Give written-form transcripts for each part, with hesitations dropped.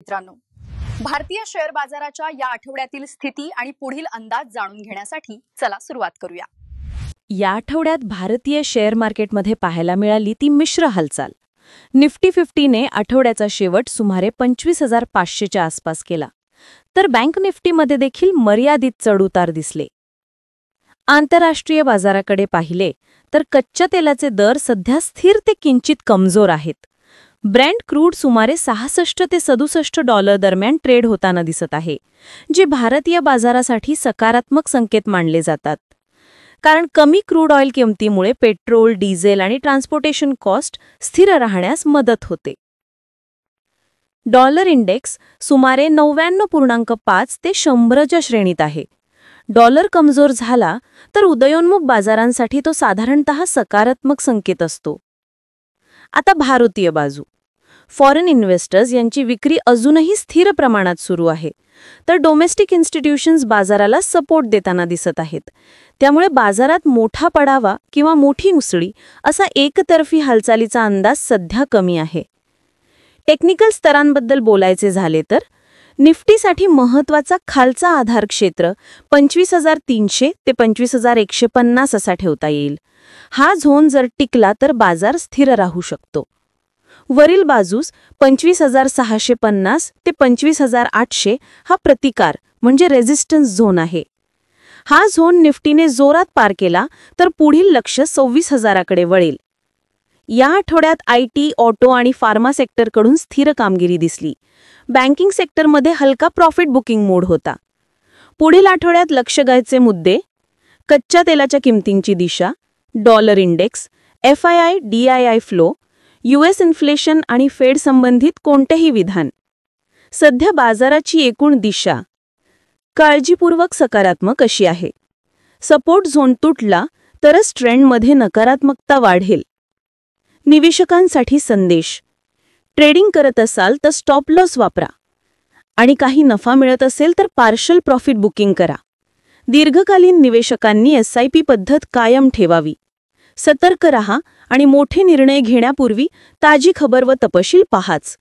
मित्रांनो, भारतीय शेअर बाजाराच्या या आठवड्यातील स्थिती आणि पुढील अंदाज जाणून घेण्यासाठी चला सुरुवात करूया. या आठवड्यात भारतीय शेअर मार्केटमध्ये पाहायला मिळाली ती मिश्र हालचाल. निफ्टी 50ने आठवड्याचा शेवट सुमारे 25,500च्या आसपास केला, तर बँक निफ्टीमध्ये देखील मर्यादित चढउतार दिसले. आंतरराष्ट्रीय बाजाराकडे पाहिले तर कच्च्या तेलाचे दर सध्या स्थिर ते किंचित कमजोर आहेत. ब्रेंट क्रूड सुमारे 66 ते 67 डॉलर दरम्यान ट्रेड होताना दिसत आहे, जे भारतीय बाजारासाठी सकारात्मक संकेत मानले जातात. कारण कमी क्रूड ऑइल किमतीमुळे पेट्रोल, डिझेल आणि ट्रान्सपोर्टेशन कॉस्ट स्थिर राहण्यास मदत होते. डॉलर इंडेक्स सुमारे 99.5 ते 100च्या श्रेणीत आहे. डॉलर कमजोर झाला तर उदयोन्मुख बाजारांसाठी तो साधारणतः सकारात्मक संकेत असतो. आता भारतीय बाजू. फॉरेन इन्व्हेस्टर्स यांची विक्री अजूनही स्थिर प्रमाणात सुरू आहे, तर डोमेस्टिक इन्स्टिट्यूशन्स बाजाराला सपोर्ट देताना दिसत आहेत. त्यामुळे बाजारात मोठा पडावा किंवा मोठी उसळी असा एकतर्फी हालचालीचा अंदाज सध्या कमी आहे. टेक्निकल स्तरांबद्दल बोलायचे झाले तर निफ्टीसाठी महत्त्वाचा खालचा आधार क्षेत्र 25,300 ते 25,150 असा ठेवता येईल. हा झोन जर टिकला तर बाजार स्थिर राहू शकतो. वरील बाजूस 25,650 ते 25,800 हा प्रतिकार म्हणजे रेझिस्टन्स झोन आहे. हा झोन निफ्टीने जोरात पार केला तर पुढील लक्ष्य 26,000कडे वळेल. या आठवड्यात आयटी, ऑटो आणि फार्मा सेक्टरकडून स्थिर कामगिरी दिसली. बँकिंग सेक्टरमध्ये हलका प्रॉफिट बुकिंग मोड होता. पुढील आठवड्यात लक्ष घ्यायचे मुद्दे: कच्च्या तेलाच्या किमतींची दिशा, dollar index, FII DII flow, US inflation आणि फेड संबंधित कोणतेही विधान. सध्या बाजाराची एकूण दिशा काळजीपूर्वक सकारात्मक अशी आहे. सपोर्ट झोन तुटला तरच ट्रेंडमध्ये नकारात्मकता वाढेल. निवेशकांसाठी संदेश: ट्रेडिंग करत असाल तर स्टॉप लॉस वापरा आणि काही नफा मिळत असेल तर पार्शल प्रॉफिट बुकिंग करा. दीर्घकालीन निवेशकांनी SIP पद्धत कायम ठेवावी. सतर्क रहा आणि मोठे निर्णय घेण्यापूर्वी ताजी खबर व तपशील पाहाच.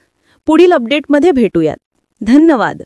पुढील अपडेटमध्ये भेटूयात. धन्यवाद.